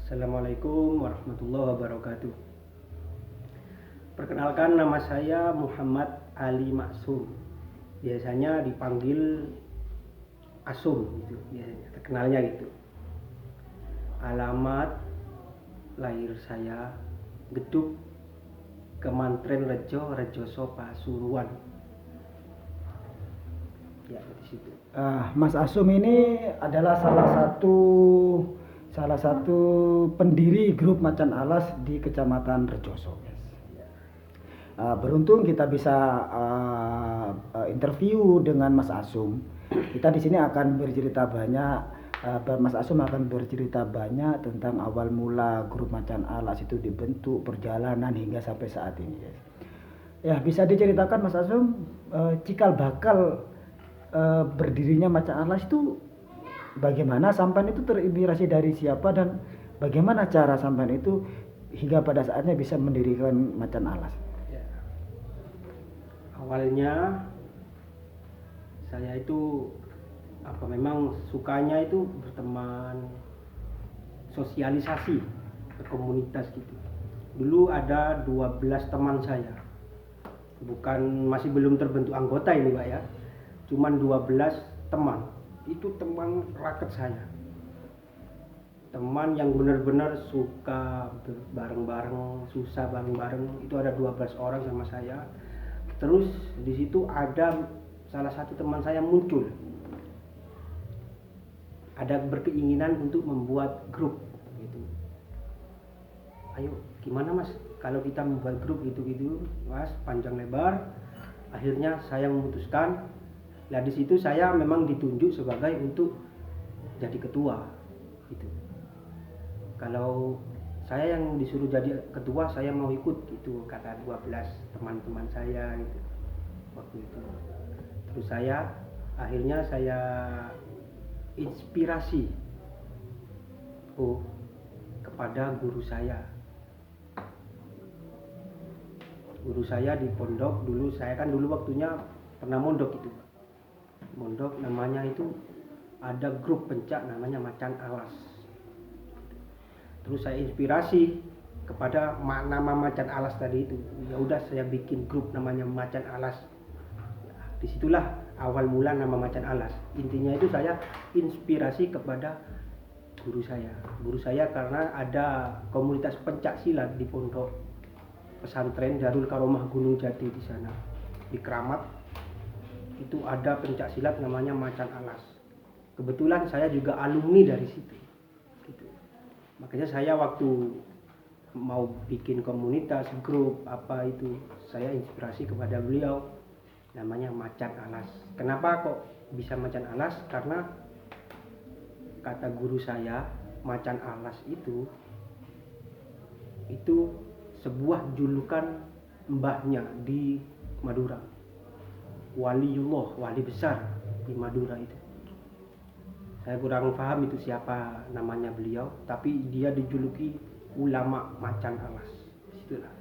Assalamualaikum warahmatullahi wabarakatuh. Perkenalkan, nama saya Muhammad Ali Maksum. Biasanya dipanggil Asum gitu, biasanya terkenalnya gitu. Alamat lahir saya Geduk, Kemantren Rejo, Rejoso, Pasuruan. Ya, di situ. Mas Asum ini adalah salah satu pendiri grup Macan Alas di Kecamatan Rejoso. Beruntung kita bisa interview dengan Mas Asum. Kita di sini akan bercerita banyak. Mas Asum akan bercerita banyak tentang awal mula grup Macan Alas itu dibentuk, perjalanan hingga sampai saat ini. Ya, bisa diceritakan Mas Asum cikal bakal berdirinya Macan Alas itu bagaimana, sampean itu terinspirasi dari siapa, dan bagaimana cara sampean itu hingga pada saatnya bisa mendirikan Macan Alas? Ya. Awalnya saya itu memang sukanya itu berteman, sosialisasi, berkomunitas gitu. Dulu ada 12 teman saya. Masih belum terbentuk anggota ini Pak ya. Cuman 12 teman. Itu teman raket saya. Teman yang benar-benar suka bareng-bareng, susah bareng-bareng. Itu ada 12 orang sama saya. Terus di situ ada salah satu teman saya muncul. Ada berkeinginan untuk membuat grup gitu. Ayo, gimana Mas? Kalau kita membuat grup gitu-gitu, Mas, panjang lebar. Akhirnya saya memutuskan. Nah, di situ saya memang ditunjuk sebagai untuk jadi ketua gitu. Kalau saya yang disuruh jadi ketua, saya mau ikut gitu, kata 12 teman-teman saya gitu waktu itu. Terus akhirnya saya inspirasi kepada guru saya. Guru saya di pondok dulu, saya kan dulu waktunya pernah mondok gitu. Mondok namanya itu ada grup pencak namanya Macan Alas. Terus saya inspirasi kepada nama Macan Alas tadi itu. Ya udah, saya bikin grup namanya Macan Alas. Disitulah awal mula nama Macan Alas. Intinya itu saya inspirasi kepada guru saya. Guru saya karena ada komunitas pencak silat di pondok pesantren Darul Karomah Gunung Jati di sana, di Keramat. Itu ada pencak silat namanya Macan Alas. Kebetulan saya juga alumni dari situ gitu. Makanya saya waktu mau bikin komunitas, grup itu, saya inspirasi kepada beliau, namanya Macan Alas. Kenapa kok bisa Macan Alas? Karena kata guru saya, Macan Alas itu sebuah julukan mbahnya di Madura. Waliullah, wali besar di Madura itu. Saya kurang paham itu siapa namanya beliau, tapi dia dijuluki ulama Macan Alas. Disitulah.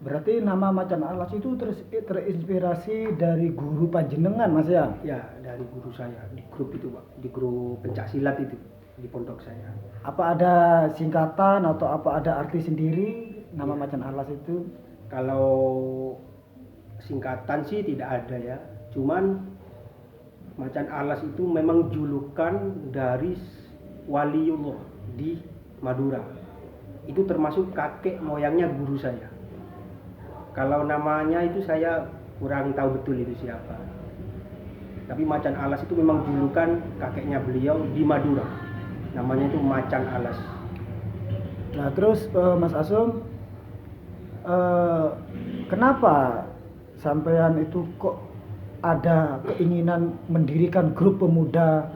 Berarti nama Macan Alas itu terinspirasi dari guru panjenengan Mas ya? Ya, dari guru saya di grup itu Pak, di grup pencak silat itu di pondok saya. Apa ada singkatan atau apa ada arti sendiri nama Macan Alas itu? Kalau singkatan sih tidak ada ya, cuman Macan Alas itu memang julukan dari Waliullah di Madura. Itu termasuk kakek moyangnya guru saya. Kalau namanya itu saya kurang tahu betul itu siapa. Tapi Macan Alas itu memang julukan kakeknya beliau di Madura. Namanya itu Macan Alas. Nah terus Mas Asum, kenapa sampean itu kok ada keinginan mendirikan grup pemuda,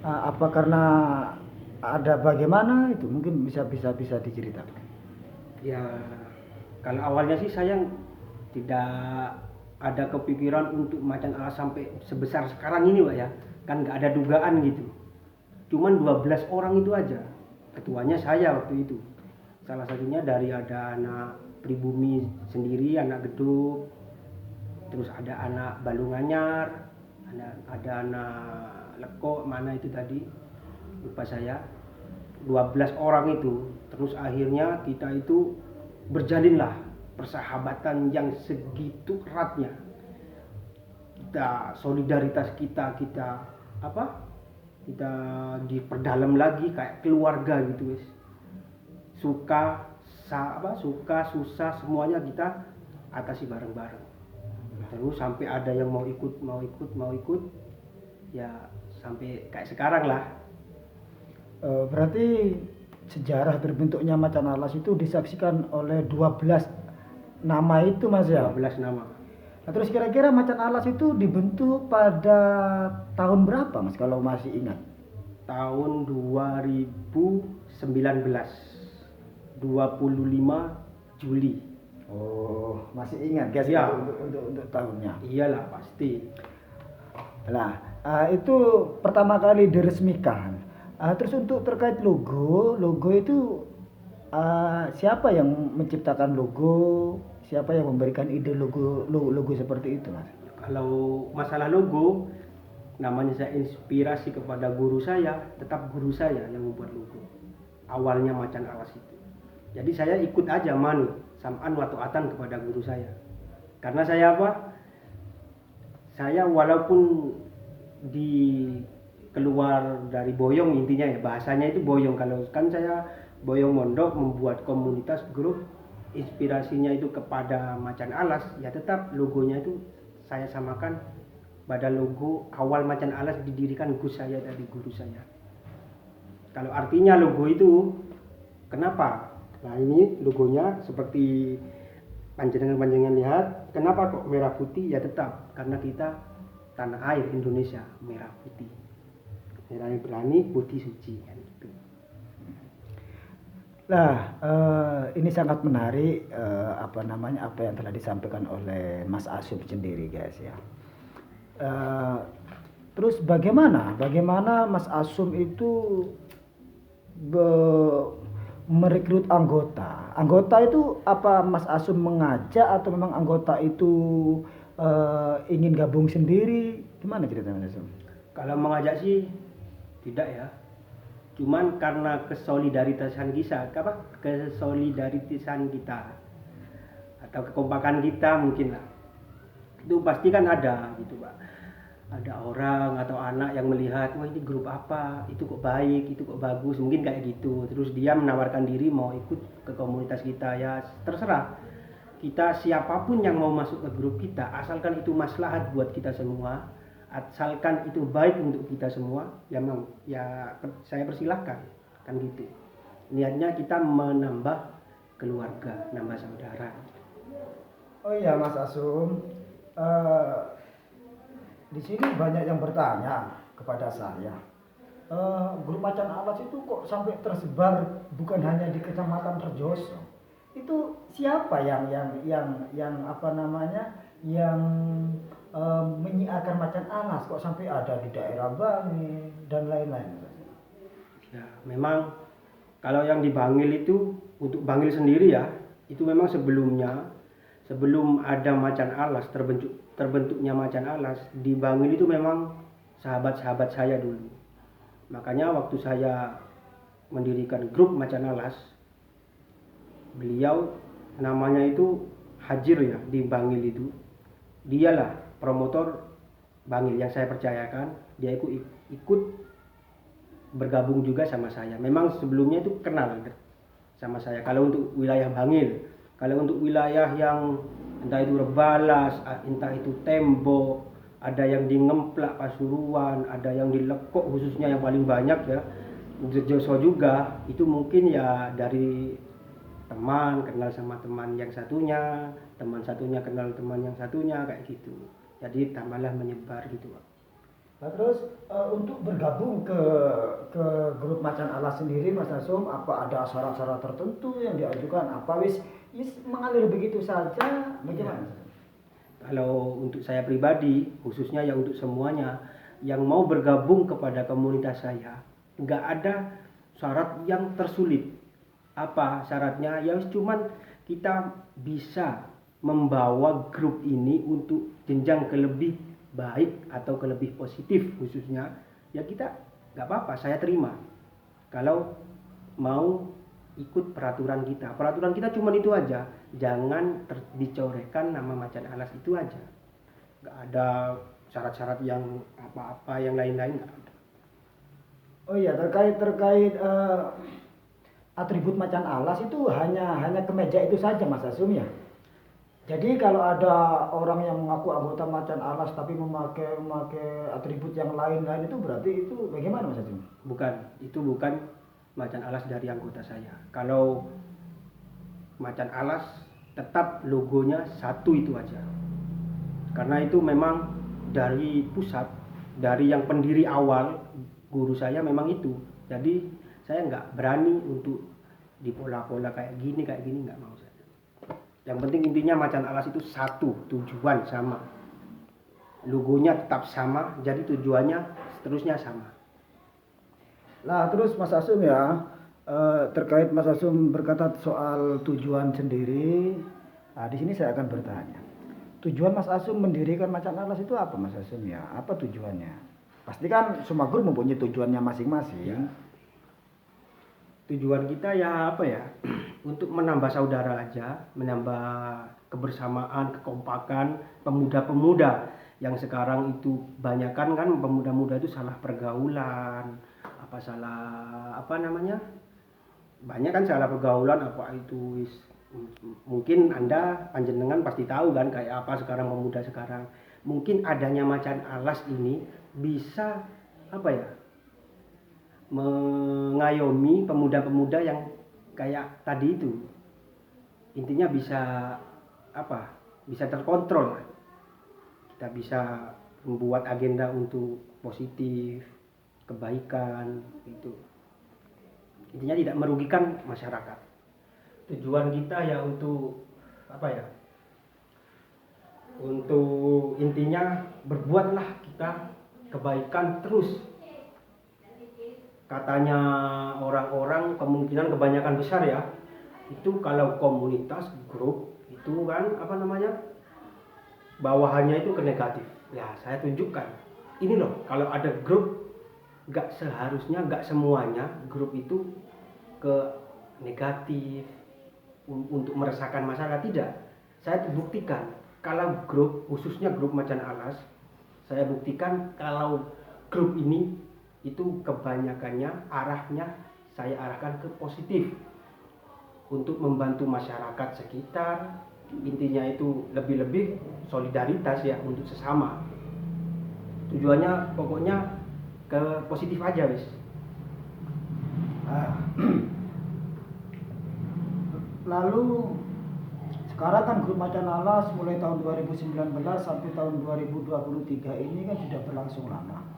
apa karena ada bagaimana itu mungkin bisa diceritakan. Ya, kalau awalnya sih saya tidak ada kepikiran untuk Macan Alas sampai sebesar sekarang ini Pak ya. Kan nggak ada dugaan gitu. Cuman 12 orang itu aja. Ketuanya saya waktu itu. Salah satunya dari ada anak pribumi sendiri, anak Geduk, terus ada anak Balunganyar, ada anak Lekok, mana itu tadi lupa saya. 12 orang itu. Terus akhirnya kita itu berjalinlah persahabatan yang segitu eratnya. Kita solidaritas kita diperdalam lagi kayak keluarga gitu wis. Suka susah semuanya kita atasi bareng-bareng. Terus sampai ada yang mau ikut ya sampai kayak sekarang lah. Berarti sejarah terbentuknya Macan Alas itu disaksikan oleh 12 nama itu Mas ya? 12 nama. Nah, terus kira-kira Macan Alas itu dibentuk pada tahun berapa Mas kalau masih ingat? Tahun 2019. 25 Juli. Oh, masih ingat guys Ya. untuk tahunnya. Iyalah pasti. Nah, itu pertama kali diresmikan. Terus untuk terkait logo itu siapa yang menciptakan logo? Siapa yang memberikan ide logo seperti itu, Mas? Kalau masalah logo, namanya saya inspirasi kepada guru saya, tetap guru saya yang membuat logo. Awalnya Macan Alas itu. Jadi saya ikut aja sam'an wa ta'atan kepada guru saya. Karena saya Saya walaupun keluar dari boyong intinya ya, bahasanya itu boyong. Kalau kan saya boyong mondok membuat komunitas grup, inspirasinya itu kepada Macan Alas, ya tetap logonya itu saya samakan pada logo awal Macan Alas didirikan guru saya. Kalau artinya logo itu kenapa? Nah ini logonya seperti panjenengan lihat, kenapa kok merah putih? Ya tetap karena kita tanah air Indonesia merah putih, merah berani, putih suci kan gitu. Nah, ini sangat menarik apa yang telah disampaikan oleh Mas Asum sendiri guys ya. Terus bagaimana Mas Asum itu merekrut anggota? Anggota itu apa Mas Asum mengajak atau memang anggota itu ingin gabung sendiri? Gimana ceritanya Mas Asum? Kalau mengajak sih tidak ya. Cuman karena kesolidaritasan kita atau kekompakan kita mungkin lah. Itu pasti kan ada gitu Pak. Ada orang atau anak yang melihat, wah ini grup apa, itu kok baik, itu kok bagus, mungkin kayak gitu. Terus dia menawarkan diri mau ikut ke komunitas kita, ya terserah. Kita siapapun yang mau masuk ke grup kita, asalkan itu maslahat buat kita semua, asalkan itu baik untuk kita semua, ya saya persilahkan, kan gitu. Niatnya kita menambah keluarga, nambah saudara. Oh iya Mas Asum, di sini banyak yang bertanya kepada saya, grup Macan Alas itu kok sampai tersebar bukan hanya di Kecamatan Rejoso? Itu siapa yang menyiarkan Macan Alas kok sampai ada di daerah Bangil dan lain-lain? Ya, memang kalau yang di Bangil itu untuk Bangil sendiri ya, itu memang sebelum ada Macan Alas, terbentuknya Macan Alas di Bangil itu memang sahabat-sahabat saya dulu. Makanya waktu saya mendirikan grup Macan Alas, beliau namanya itu Hajir ya di Bangil itu. Dialah promotor Bangil yang saya percayakan, dia ikut bergabung juga sama saya. Memang sebelumnya itu kenal sama saya kalau untuk wilayah Bangil. Kalau untuk wilayah yang entah itu Rebalas, entah itu Tembok, ada yang di Ngemplak Pasuruan, ada yang di Lekok khususnya yang paling banyak ya, Joso juga, itu mungkin ya dari teman kenal sama teman yang satunya, teman satunya kenal teman yang satunya kayak gitu. Jadi tambahlah menyebar gitu Pak. Nah, terus untuk bergabung ke grup Macan Alas sendiri Mas Asum, apa ada syarat-syarat tertentu yang diajukan? Apa wis mengalir begitu saja? Bagaimana? Mas Asum? Kalau untuk saya pribadi, khususnya ya untuk semuanya yang mau bergabung kepada komunitas saya, nggak ada syarat yang tersulit. Apa syaratnya? Ya cuman kita bisa membawa grup ini untuk jenjang ke lebih baik atau ke lebih positif khususnya, ya kita nggak apa-apa, saya terima. Kalau mau ikut peraturan kita. Peraturan kita cuma itu aja, jangan dicorekan nama Macan Alas itu aja. Nggak ada syarat-syarat yang apa-apa yang lain-lain nggak ada. Oh iya, terkait atribut Macan Alas itu hanya kemeja itu saja Mas Asum ya. Jadi kalau ada orang yang mengaku anggota Macan Alas tapi memakai atribut yang lain-lain itu berarti itu bagaimana Mas Asum? Bukan, itu bukan Macan Alas dari anggota saya. Kalau Macan Alas tetap logonya satu itu aja. Karena itu memang dari pusat, dari yang pendiri awal guru saya memang itu. Jadi saya nggak berani untuk dipola-pola kayak gini nggak mau saya. Yang penting intinya Macan Alas itu satu, tujuan sama, logonya tetap sama, jadi tujuannya seterusnya sama. Nah terus Mas Asum ya, terkait Mas Asum berkata soal tujuan sendiri, nah di sini saya akan bertanya. Tujuan Mas Asum mendirikan Macan Alas itu apa Mas Asum ya? Apa tujuannya? Pasti kan semua guru mempunyai tujuannya masing-masing. Ya. Tujuan kita ya apa ya? Untuk menambah saudara aja, menambah kebersamaan, kekompakan pemuda-pemuda yang sekarang itu banyakan kan pemuda-muda itu salah pergaulan, apa namanya? Banyak kan salah pergaulan apa itu mungkin Anda panjenengan pasti tahu kan kayak apa sekarang pemuda sekarang. Mungkin adanya Macan Alas ini bisa apa ya? Mengayomi pemuda-pemuda yang kayak tadi itu, intinya bisa apa, bisa terkontrol, kita bisa membuat agenda untuk positif, kebaikan itu, intinya tidak merugikan masyarakat. Tujuan kita ya untuk apa ya, untuk intinya berbuatlah kita kebaikan terus. Katanya orang-orang kemungkinan kebanyakan besar ya, itu kalau komunitas grup itu kan apa namanya, bawahannya itu ke negatif. Ya saya tunjukkan ini loh, kalau ada grup nggak seharusnya, nggak semuanya grup itu ke negatif untuk meresahkan masyarakat, tidak. Saya buktikan kalau grup, khususnya grup Macan Alas, saya buktikan kalau grup ini itu kebanyakannya arahnya saya arahkan ke positif untuk membantu masyarakat sekitar, intinya itu lebih-lebih solidaritas ya untuk sesama. Tujuannya pokoknya ke positif aja wis. Lalu sekarang kan grup Macan Alas mulai tahun 2019 sampai tahun 2023 ini kan sudah berlangsung lama.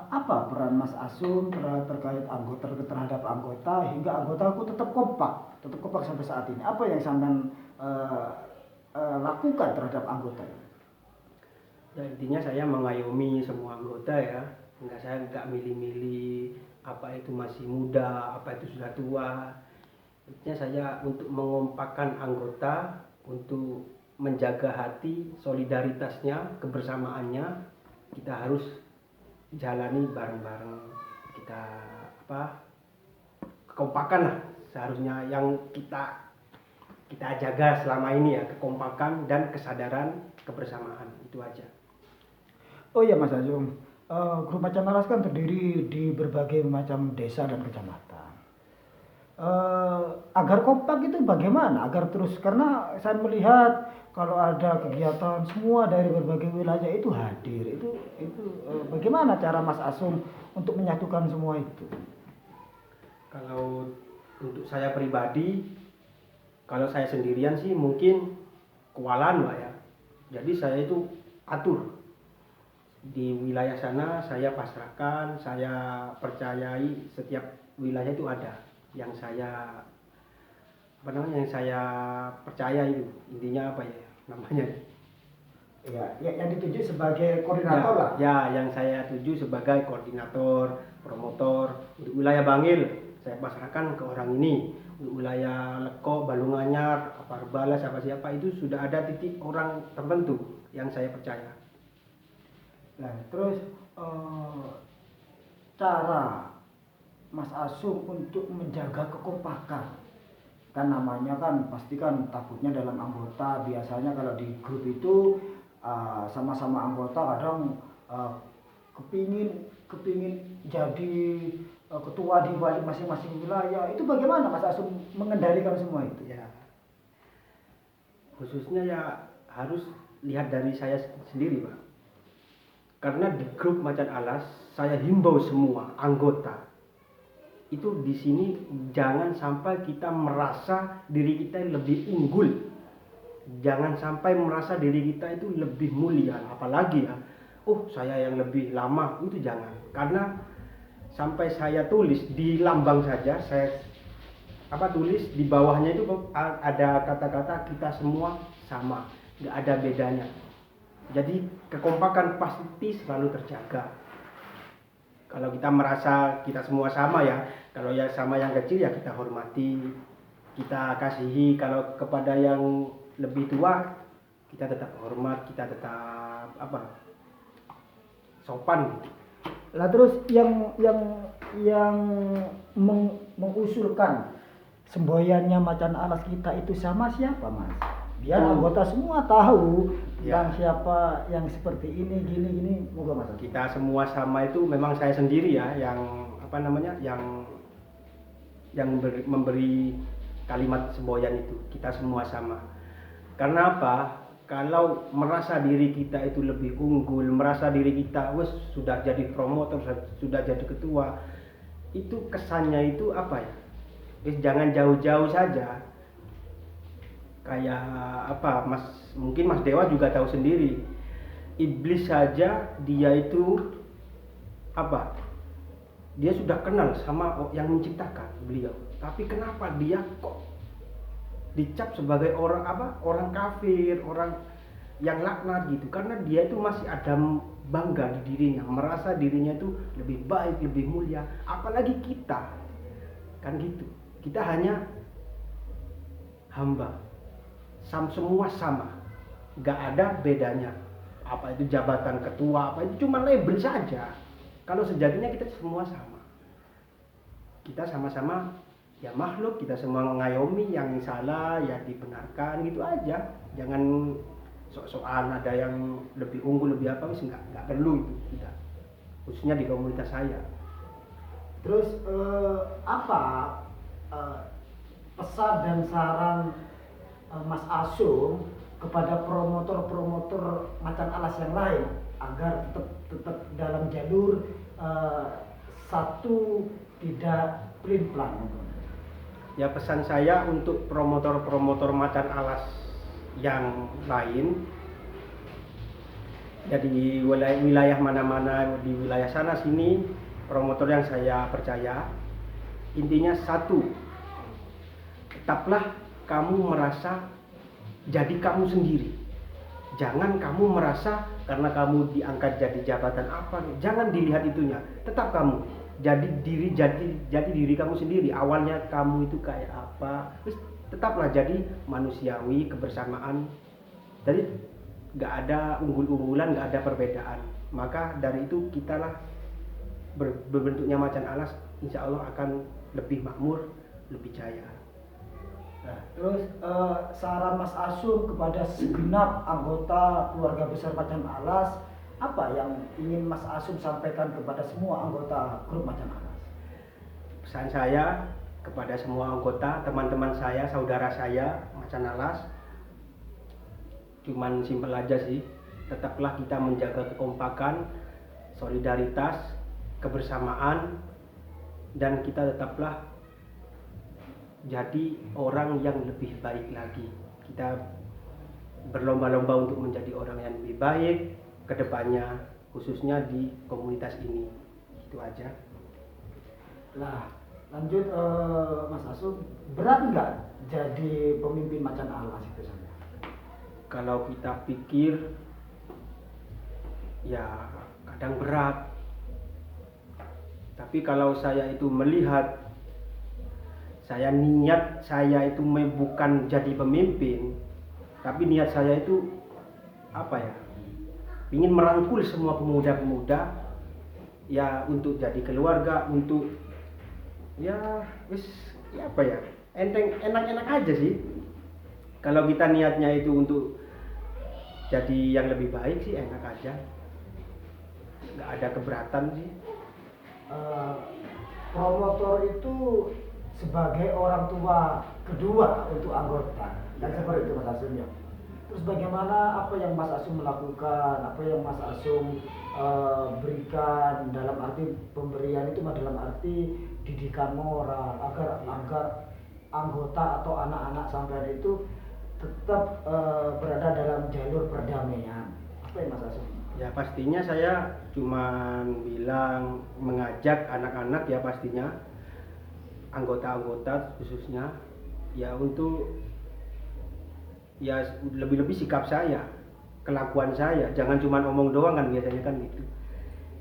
Apa peran Mas Asum terkait terhadap anggota hingga anggotaku tetap kompak sampai saat ini? Apa yang sampean lakukan terhadap anggota? Ya intinya saya mengayomi semua anggota ya, saya nggak milih-milih apa itu masih muda, apa itu sudah tua. Intinya saya untuk mengompakkan anggota, untuk menjaga hati, solidaritasnya, kebersamaannya, kita harus jalani bareng-bareng, kita apa, kekompakan lah seharusnya yang kita jaga selama ini ya, kekompakan dan kesadaran kebersamaan, itu aja. Oh iya Mas Asum, grup Macan Alas kan terdiri di berbagai macam desa dan kecamatan. Agar kompak itu bagaimana? Agar terus, karena saya melihat kalau ada kegiatan semua dari berbagai wilayah itu hadir. Itu bagaimana cara Mas Asum untuk menyatukan semua itu? Kalau untuk saya pribadi, kalau saya sendirian sih mungkin kewalan Pak ya. Jadi saya itu atur. Di wilayah sana saya pasrahkan, saya percayai setiap wilayah itu ada yang saya yang saya percaya itu. Intinya apa ya namanya? Ya, yang dituju sebagai koordinator lah. Ya, yang saya tuju sebagai koordinator, promotor untuk wilayah Bangil. Saya pasrahkan ke orang ini. Untuk wilayah Leko, Balunganyar, Aparbala, siapa itu sudah ada titik orang tertentu yang saya percaya. Nah, terus cara Mas Asum untuk menjaga kekompakan, kan namanya kan pasti kan takutnya dalam anggota biasanya kalau di grup itu sama-sama anggota kadang kepingin jadi ketua di balik masing-masing wilayah. Itu bagaimana Mas Asum mengendalikan semua itu? Ya, khususnya ya harus lihat dari saya sendiri, Pak. Karena di grup Macan Alas saya himbau semua anggota itu di sini jangan sampai kita merasa diri kita lebih unggul, jangan sampai merasa diri kita itu lebih mulia, apalagi ya, saya yang lebih lama, itu jangan. Karena sampai saya tulis di lambang saja, saya tulis di bawahnya itu ada kata-kata kita semua sama, nggak ada bedanya. Jadi kekompakan pasti selalu terjaga. Kalau kita merasa kita semua sama ya, kalau yang sama yang kecil ya kita hormati, kita kasihi. Kalau kepada yang lebih tua kita tetap hormat, kita tetap sopan. Lah terus yang mengusulkan semboyannya Macan Alas kita itu sama siapa, Mas? Biar anggota semua tahu yang siapa yang seperti ini gini moga Mas. Kita semua sama itu memang saya sendiri ya yang memberi kalimat semboyan itu. Kita semua sama. Karena apa? Kalau merasa diri kita itu lebih unggul, merasa diri kita sudah jadi promotor, sudah jadi ketua, itu kesannya itu apa ya? Jangan jauh-jauh saja. Kayak mungkin Mas Dewa juga tahu sendiri, iblis saja dia itu dia sudah kenal sama yang menciptakan beliau, tapi kenapa dia kok dicap sebagai orang kafir, orang yang laknat gitu? Karena dia itu masih ada bangga di dirinya, merasa dirinya itu lebih baik, lebih mulia. Apalagi kita kan gitu, kita hanya hamba, semua sama, gak ada bedanya. Apa itu jabatan ketua, apa itu cuma label saja. Kalau sejatinya kita semua sama. Kita sama-sama ya makhluk, kita semua mengayomi, yang salah ya dibenarkan gitu aja. Jangan sok-sokan ada yang lebih unggul, lebih apa, nggak perlu itu kita. Khususnya di komunitas saya. Terus pesan dan saran Mas Asum kepada promotor-promotor Macan Alas yang lain agar tetap dalam jalur satu, tidak pelin-pelan? Ya, pesan saya untuk promotor-promotor Macan Alas yang lain, ya di wilayah mana-mana, di wilayah sana sini, promotor yang saya percaya, intinya satu, tetaplah kamu merasa jadi kamu sendiri. Jangan kamu merasa karena kamu diangkat jadi jabatan apa, jangan dilihat itunya. Tetap kamu jadi diri kamu sendiri. Awalnya kamu itu kayak apa, tetaplah jadi manusiawi, kebersamaan. Jadi nggak ada unggul-unggulan, nggak ada perbedaan. Maka dari itu kitalah berbentuknya Macan Alas, insya Allah akan lebih makmur, lebih jaya. Nah, terus saran Mas Asum kepada segenap anggota keluarga besar Macan Alas, apa yang ingin Mas Asum sampaikan kepada semua anggota grup Macan Alas? Pesan saya kepada semua anggota, teman-teman saya, saudara saya Macan Alas, cuman simpel aja sih, tetaplah kita menjaga kekompakan, solidaritas, kebersamaan, dan kita tetaplah jadi orang yang lebih baik lagi. Kita berlomba-lomba untuk menjadi orang yang lebih baik ke depannya, khususnya di komunitas ini. Itu aja. Nah, lanjut Mas Asum, berat nggak jadi pemimpin Macan Alas itu sana? Kalau kita pikir, ya kadang berat. Tapi kalau saya itu melihat, niat saya itu bukan jadi pemimpin, tapi niat saya itu apa ya? Ingin merangkul semua pemuda-pemuda ya untuk jadi keluarga, untuk ya wis ya apa ya? Enak-enak aja sih. Kalau kita niatnya itu untuk jadi yang lebih baik sih enak aja. Nggak ada keberatan sih. Promotor itu sebagai orang tua kedua untuk anggota, dan seperti itu Mas Asum ya. Terus bagaimana apa yang Mas Asum lakukan, apa yang Mas Asum berikan dalam arti pemberian itu dalam arti didikan moral agar anggota atau anak-anak sampean itu tetap berada dalam jalur perdamaian. Apa yang Mas Asum? Ya pastinya saya cuman bilang mengajak anak-anak ya pastinya anggota-anggota khususnya ya untuk ya lebih-lebih sikap saya, kelakuan saya, jangan cuma omong doang kan biasanya kan gitu.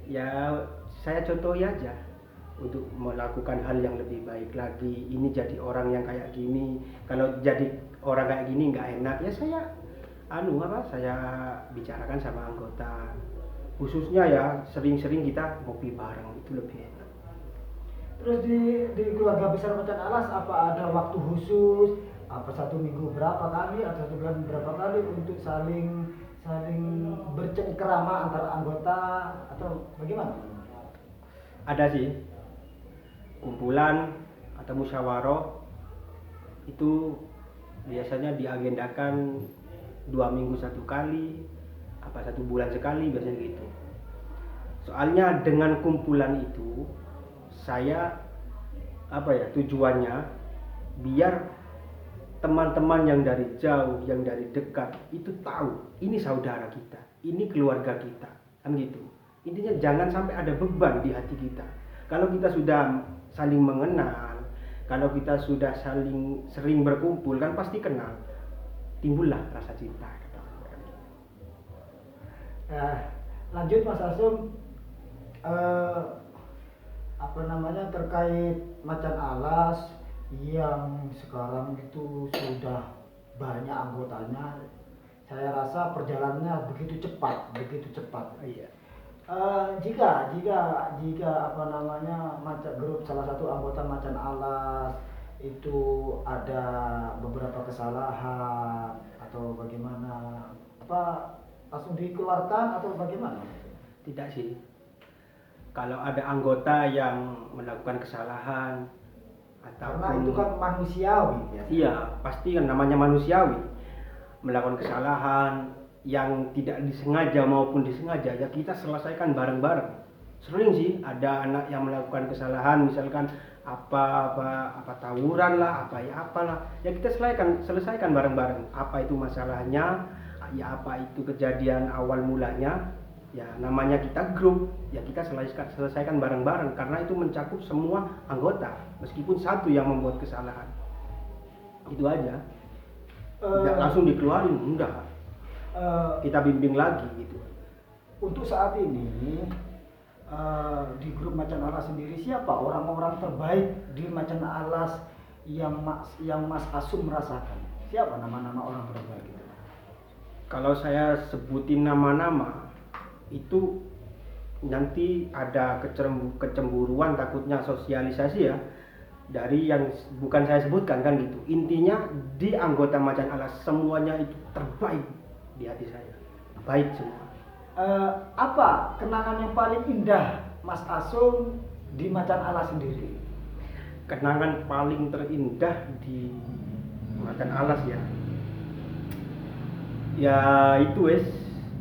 Ya saya contohi aja untuk melakukan hal yang lebih baik lagi. Ini jadi orang yang kayak gini, kalau jadi orang kayak gini nggak enak ya saya saya bicarakan sama anggota, khususnya ya sering-sering kita ngopi bareng, itu lebih enak. Terus di keluarga besar Macan Alas apa ada waktu khusus, apa satu minggu berapa kali atau satu bulan berapa kali untuk saling bercengkerama antara anggota atau bagaimana? Ada sih kumpulan atau musyawarah itu biasanya diagendakan 2 minggu satu kali, apa 1 bulan sekali biasanya gitu. Soalnya dengan kumpulan itu saya tujuannya biar teman-teman yang dari jauh, yang dari dekat itu tahu ini saudara kita, ini keluarga kita, kan gitu. Intinya jangan sampai ada beban di hati kita. Kalau kita sudah saling mengenal, kalau kita sudah saling sering berkumpul kan pasti kenal, timbullah rasa cinta. Lanjut Mas Asum, terkait Macan Alas yang sekarang itu sudah banyak anggotanya, saya rasa perjalanannya begitu cepat. Iya. Jika grup salah satu anggota Macan Alas itu ada beberapa kesalahan atau bagaimana, langsung dikeluarkan atau bagaimana? Tidak sih. Kalau ada anggota yang melakukan kesalahan ataupun, karena itu kan manusiawi ya. Iya, pasti kan namanya manusiawi. Melakukan kesalahan yang tidak disengaja maupun disengaja ya kita selesaikan bareng-bareng. Sering sih ada anak yang melakukan kesalahan, misalkan apa tawuran lah, apalah. Ya kita selesaikan bareng-bareng. Apa itu masalahnya? Ya apa itu kejadian awal mulanya? Ya namanya kita grup, ya kita selesaikan bareng-bareng karena itu mencakup semua anggota, meskipun satu yang membuat kesalahan. Itu aja. Tidak langsung dikeluarin, enggak. Kita bimbing lagi gitu. Untuk saat ini di grup Macan Alas sendiri siapa orang-orang terbaik di Macan Alas yang Mas Asum merasakan? Siapa nama-nama orang terbaik itu? Kalau saya sebutin nama-nama itu nanti ada kecemburuan, takutnya sosialisasi ya dari yang bukan saya sebutkan kan gitu. Intinya di anggota Macan Alas semuanya itu terbaik di hati saya, baik semua. Apa kenangan yang paling indah Mas Asum di Macan Alas sendiri? Kenangan paling terindah di Macan Alas ya itu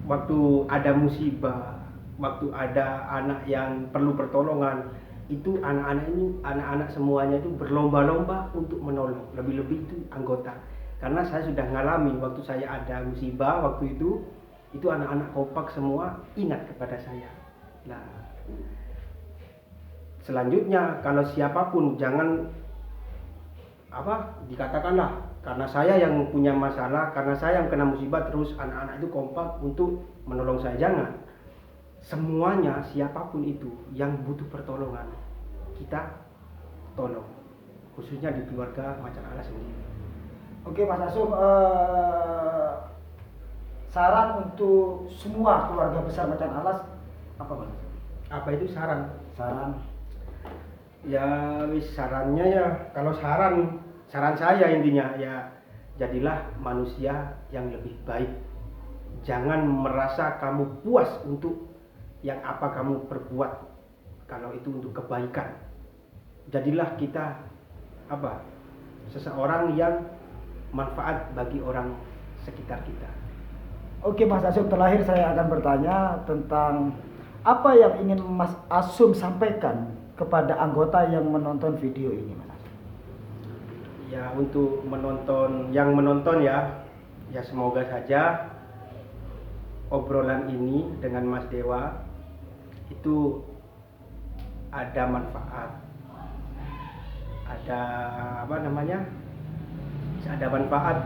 waktu ada musibah, waktu ada anak yang perlu pertolongan, itu anak-anak semuanya itu berlomba-lomba untuk menolong, lebih-lebih itu anggota karena saya sudah ngalamin waktu saya ada musibah waktu itu anak-anak kompak semua ingat kepada saya. Nah, selanjutnya kalau siapapun jangan dikatakanlah karena saya yang punya masalah, karena saya yang kena musibah terus anak-anak itu kompak untuk menolong saya. Jangan. Semuanya siapapun itu yang butuh pertolongan kita tolong, khususnya di keluarga Macan Alas sendiri. Oke Mas Asum, saran untuk semua keluarga besar Macan Alas apa Mas? Apa itu saran? Saran? Ya sarannya ya, kalau saran saya intinya ya, jadilah manusia yang lebih baik. Jangan merasa kamu puas untuk yang apa kamu perbuat kalau itu untuk kebaikan. Jadilah kita seseorang yang manfaat bagi orang sekitar kita. Oke Mas Asum, terakhir saya akan bertanya tentang apa yang ingin Mas Asum sampaikan kepada anggota yang menonton video ini, Mas Asum. Ya, untuk yang menonton ya semoga saja obrolan ini dengan Mas Dewa itu ada manfaat, ada manfaat